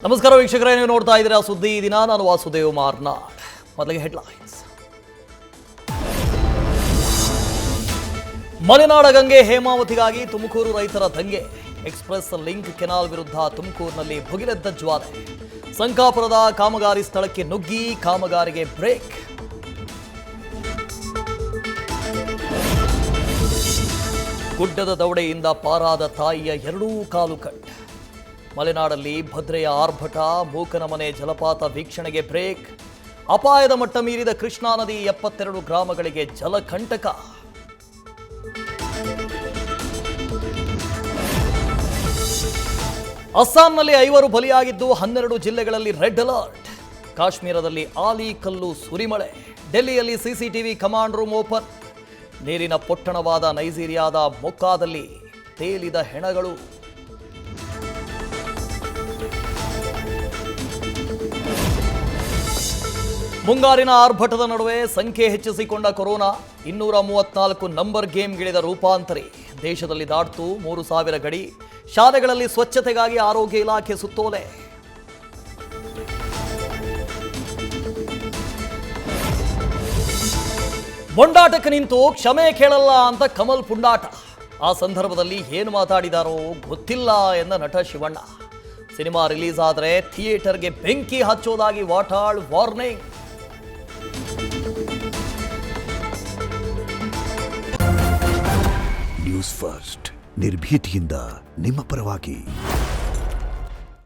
ನಮಸ್ಕಾರ ವೀಕ್ಷಕರೇ, ನೀವು ನೋಡ್ತಾ ಇದ್ದೀರಾ ಸುದ್ದಿ ದಿನ. ನಾನು ವಾಸುದೇವ್ ಮಾರ್ನಾಡ್. ಮೊದಲಿಗೆ ಹೆಡ್ಲೈನ್ಸ್. ಮಲೆನಾಡ ಗಂಗೆ ಹೇಮಾವತಿಗಾಗಿ ತುಮಕೂರು ರೈತರ ದಂಗೆ. ಎಕ್ಸ್‌ಪ್ರೆಸ್ ಲಿಂಕ್ ಕೆನಾಲ್ ವಿರುದ್ಧ ತುಮಕೂರಿನಲ್ಲಿ ಭುಗಿಲೆದ್ದ ಜ್ವಾಲೆ. ಸಂಕಾಪುರದ ಕಾಮಗಾರಿ ಸ್ಥಳಕ್ಕೆ ನುಗ್ಗಿ ಕಾಮಗಾರಿಗೆ ಬ್ರೇಕ್. ಗುಡ್ಡದ ದವಡೆಯಿಂದ ಪಾರಾದ ತಾಯಿಯ ಎರಡೂ ಕಾಲು ಕಟ್. ಮಲೆನಾಡಲ್ಲಿ ಭದ್ರೆಯ ಆರ್ಭಟ, ಮೂಕನ ಮನೆ ಜಲಪಾತ ವೀಕ್ಷಣೆಗೆ ಬ್ರೇಕ್. ಅಪಾಯದ ಮಟ್ಟ ಮೀರಿದ ಕೃಷ್ಣಾ ನದಿ 72 ಗ್ರಾಮಗಳಿಗೆ ಜಲಕಂಟಕ. ಅಸ್ಸಾಂನಲ್ಲಿ 5 ಬಲಿಯಾಗಿದ್ದು 12 ಜಿಲ್ಲೆಗಳಲ್ಲಿ ರೆಡ್ ಅಲರ್ಟ್. ಕಾಶ್ಮೀರದಲ್ಲಿ ಆಲಿಕಲ್ಲು ಸುರಿಮಳೆ. ಡೆಲ್ಲಿಯಲ್ಲಿ ಸಿಸಿಟಿವಿ ಕಮಾಂಡ್ ರೂಮ್ ಓಪನ್. ನೀರಿನ ಪೊಟ್ಟಣವಾದ ನೈಜೀರಿಯಾದ ಮೊಕ್ಕಾದಲ್ಲಿ ತೇಲಿದ ಹೆಣಗಳು. ಮುಂಗಾರಿನ ಆರ್ಭಟದ ನಡುವೆ ಸಂಖ್ಯೆ ಹೆಚ್ಚಿಸಿಕೊಂಡ ಕೊರೋನಾ. 234 ನಂಬರ್ ಗೇಮ್ಗಿಳಿದ ರೂಪಾಂತರಿ. ದೇಶದಲ್ಲಿ ದಾಟ್ತು 3000 ಗಡಿ. ಶಾಲೆಗಳಲ್ಲಿ ಸ್ವಚ್ಛತೆಗಾಗಿ ಆರೋಗ್ಯ ಇಲಾಖೆ ಸುತ್ತೋಲೆ. ಮೊಂಡಾಟಕ್ಕೆ ನಿಂತು ಕ್ಷಮೆ ಕೇಳಲ್ಲ ಅಂತ ಕಮಲ್ ಪುಂಡಾಟ. ಆ ಸಂದರ್ಭದಲ್ಲಿ ಏನು ಮಾತಾಡಿದಾರೋ ಗೊತ್ತಿಲ್ಲ ಎಂದ ನಟ ಶಿವಣ್ಣ. ಸಿನಿಮಾ ರಿಲೀಸ್ ಆದರೆ ಥಿಯೇಟರ್ಗೆ ಬೆಂಕಿ ಹಚ್ಚೋದಾಗಿ ವಾಟಾಳ್ ವಾರ್ನಿಂಗ್. ನ್ಯೂಸ್ ಫಸ್ಟ್, ನಿರ್ಭೀತಿಯಿಂದ ನಿಮ್ಮ ಪರವಾಗಿ.